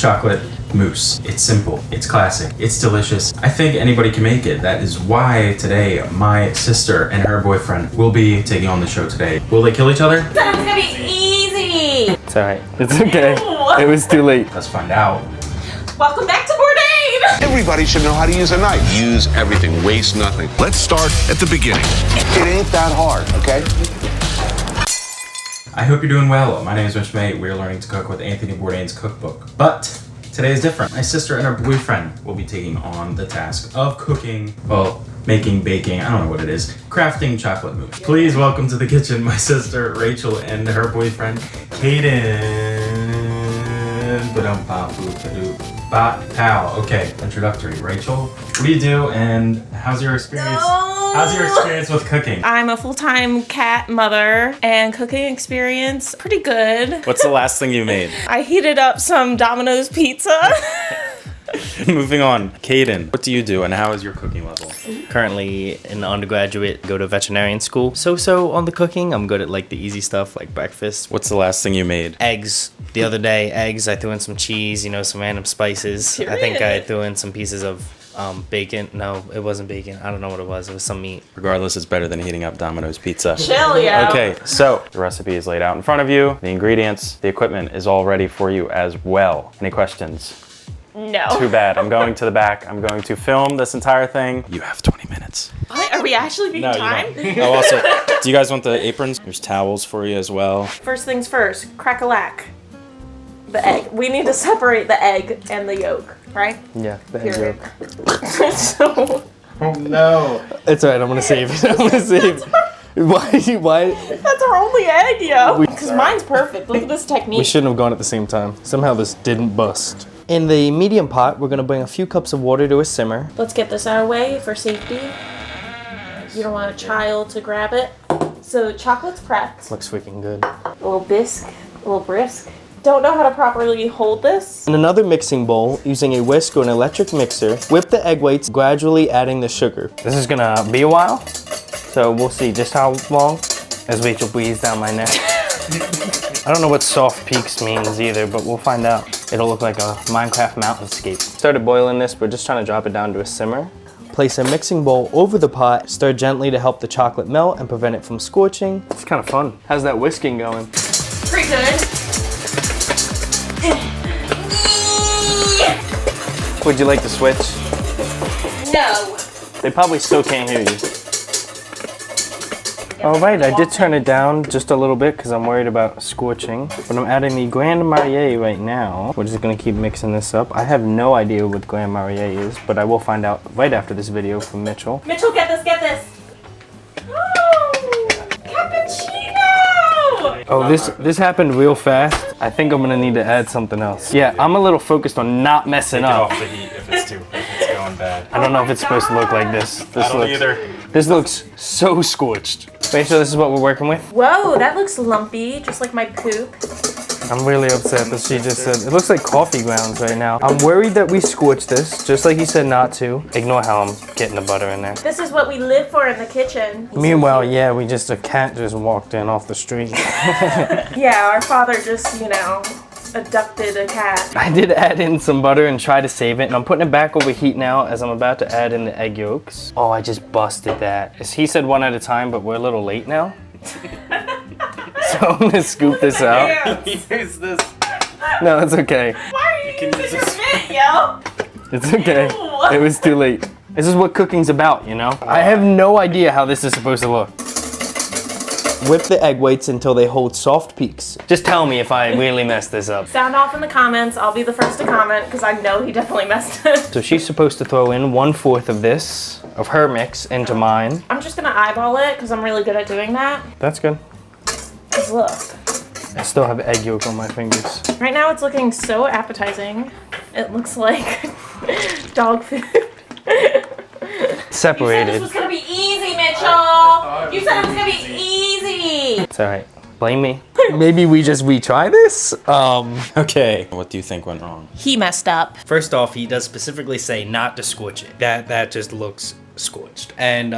chocolate mousse. It's simple, it's classic, it's delicious. I think anybody can make it. That is why today my sister and her boyfriend will be taking on the show today. Will they kill each other? That's gonna be easy. It's alright. It's okay. It was too late. Let's find out. Welcome back to Bourdain. Everybody should know how to use a knife. Use everything, waste nothing. Let's start at the beginning. It ain't that hard, okay? I hope you're doing well. My name is Mitch. We're learning to cook with Anthony Bourdain's cookbook. But today is different. My sister and her boyfriend will be taking on the task of cooking, well, making, baking, I don't know what it is, crafting chocolate mousse. Please welcome to the kitchen my sister Rachel and her boyfriend Caden. Okay, introductory. Rachel, what do you do and how's your experience? How's your experience with cooking? I'm a full-time cat mother and cooking experience pretty good. What's the last thing you made? I heated up some Domino's pizza. Moving on, Caden, what do you do and how is your cooking level? Currently in undergraduate, go to veterinarian school. So on the cooking, I'm good at like the easy stuff like breakfast. What's the last thing you made? Eggs. The other day, eggs, I threw in some cheese, you know, some random spices. I think I threw in some pieces of bacon. No, it wasn't bacon. I don't know what it was. It was some meat. Regardless, it's better than heating up Domino's pizza. Chill, yo. Okay, so the recipe is laid out in front of you. The ingredients, the equipment is all ready for you as well. Any questions? No. Too bad. I'm going to the back. I'm going to film this entire thing. You have 20 minutes. What? Are we actually being timed? Oh, also, do you guys want the aprons? There's towels for you as well. First things first, crack-a-lack. The egg. We need to separate the egg and the yolk, right? Yeah, the egg Period. yolk. So, Oh no. It's alright, I'm gonna save it. I'm gonna save it. Why? that's our only egg, yo. Because mine's perfect. Look at this technique. We shouldn't have gone at the same time. Somehow this didn't bust. In the medium pot, we're gonna bring a few cups of water to a simmer. Let's get this out of the way for safety. You don't want a child to grab it. So chocolate's prepped. Looks freaking good. A little bisque, a little brisk. Don't know how to properly hold this. In another mixing bowl, using a whisk or an electric mixer, whip the egg whites, gradually adding the sugar. This is gonna be a while, so we'll see just how long as Rachel breathes down my neck. I don't know what soft peaks means either, but we'll find out. It'll look like a Minecraft mountainscape. Started boiling this, we're just trying to drop it down to a simmer. Place a mixing bowl over the pot, stir gently to help the chocolate melt and prevent it from scorching. It's kind of fun. How's that whisking going? Pretty good. Would you like to switch? No. They probably still can't hear you. All right, I did turn it down just a little bit because I'm worried about scorching. But I'm adding the Grand Marnier right now. We're just gonna keep mixing this up. I have no idea what Grand Marnier is, but I will find out right after this video from Mitchell. Mitchell, get this, get this. Oh, cappuccino! Oh, this happened real fast. I think I'm gonna need to add something else. Yeah, I'm a little focused on not messing up. Off the heat if it's going bad. I don't know if it's supposed to look like this. I don't either. This looks so scorched. Rachel, this is what we're working with. Whoa, that looks lumpy, just like my poop. I'm really upset that she just said, it looks like coffee grounds right now. I'm worried that we scorched this, just like you said not to. Ignore how I'm getting the butter in there. This is what we live for in the kitchen. Meanwhile, yeah, a cat just walked in off the street. Yeah, our father just, you know, abducted a cat. I did add in some butter and try to save it, and I'm putting it back over heat now as I'm about to add in the egg yolks. Oh, I just busted that. He said one at a time, but we're a little late now. So I'm gonna scoop this out. Use this. No, it's okay. Why are you using your mitt, yo? It's okay. It was too late. This is what cooking's about, you know? I have no idea how this is supposed to look. Whip the egg whites until they hold soft peaks. Just tell me if I really messed this up. Sound off in the comments. I'll be the first to comment because I know he definitely messed it. So she's supposed to throw in 1/4 of this, of her mix, into mine. I'm just gonna eyeball it because I'm really good at doing that. That's good. Because look. I still have egg yolk on my fingers. Right now it's looking so appetizing. It looks like dog food. Separated. You said this was gonna be easy, Mitchell. You said it was gonna be easy. It's all right. Blame me. Maybe we just retry this? Okay. What do you think went wrong? He messed up. First off, he does specifically say not to scorch it. That just looks scorched. And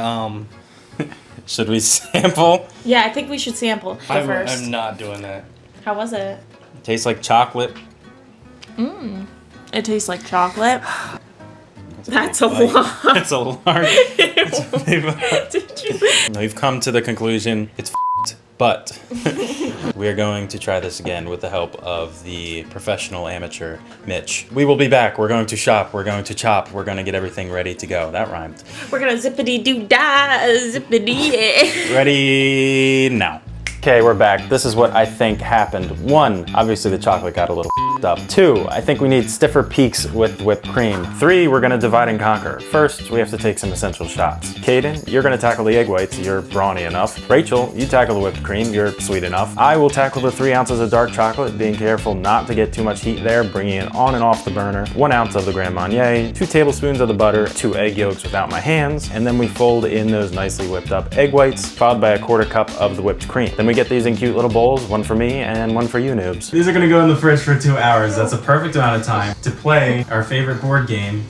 Should we sample? Yeah, I think we should sample first. I'm not doing that. How was it? Tastes like chocolate. It tastes like chocolate. That's a lot. That's a large. Did you? We've come to the conclusion it's f***ed, but we are going to try this again with the help of the professional amateur Mitch. We will be back. We're going to shop. We're going to chop. We're going to get everything ready to go. That rhymed. We're gonna zippity-doo-dah, zippity. Ready now. Okay, we're back. This is what I think happened. 1, obviously the chocolate got a little up. 2, I think we need stiffer peaks with whipped cream. 3, we're gonna divide and conquer. First, we have to take some essential shots. Caden, you're gonna tackle the egg whites, you're brawny enough. Rachel, you tackle the whipped cream, you're sweet enough. I will tackle the 3 ounces of dark chocolate, being careful not to get too much heat there, bringing it on and off the burner. 1 ounce of the Grand Marnier, 2 tablespoons of the butter, 2 egg yolks without my hands, and then we fold in those nicely whipped up egg whites, followed by a 1/4 cup of the whipped cream. Then we get these in cute little bowls, 1 for me and 1 for you noobs. These are gonna go in the fridge for 2 hours. That's a perfect amount of time to play our favorite board game,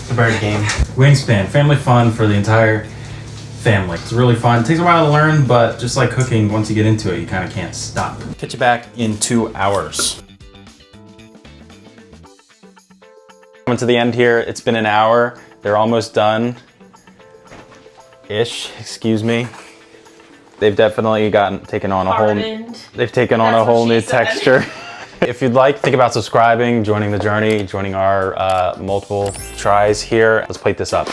the bird game. Wingspan, family fun for the entire family. It's really fun. It takes a while to learn, but just like cooking, once you get into it, you kind of can't stop. Catch you back in 2 hours. Coming to the end here, it's been an hour. They're almost done. Ish, excuse me. They've definitely taken on a whole new texture. If you'd like, think about subscribing, joining the journey, joining our multiple tries here. Let's plate this up.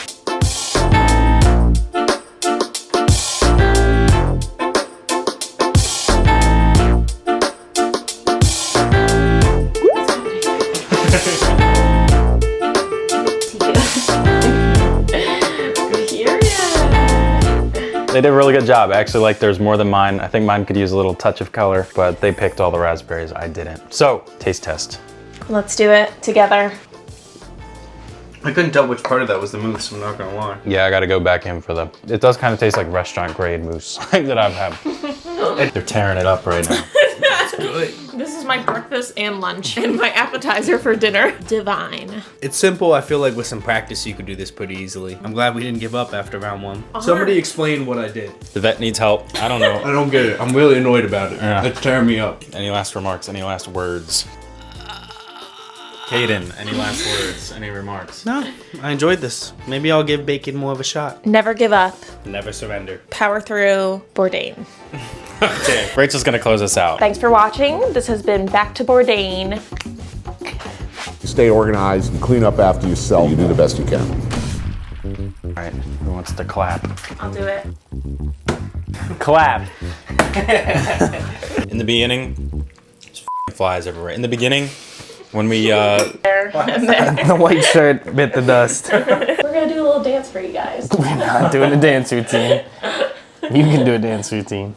They did a really good job. Actually, like there's more than mine. I think mine could use a little touch of color, but they picked all the raspberries. I didn't. So, taste test. Let's do it together. I couldn't tell which part of that was the mousse, I'm not gonna lie. Yeah, I gotta go back in for it does kind of taste like restaurant grade mousse that I've had. They're tearing it up right now. This is my breakfast and lunch and my appetizer for dinner. Divine. It's simple. I feel like with some practice you could do this pretty easily. I'm glad we didn't give up after round 1. Somebody explain what I did. The vet needs help. I don't know. I don't get it. I'm really annoyed about it. Yeah. It's tearing me up. Any last remarks? Any last words? Caden, any last words? Any remarks? No, I enjoyed this. Maybe I'll give bacon more of a shot. Never give up. Never surrender. Power through. Bourdain. Okay, Rachel's gonna close us out. Thanks for watching. This has been Back to Bourdain. Stay organized and clean up after yourself. You do the best you can. All right, who wants to clap? I'll do it. Clap. In the beginning, there's flies everywhere. In the beginning, when we There and there. The white shirt bit the dust. We're gonna do a little dance for you guys. We're not doing a dance routine. You can do a dance routine.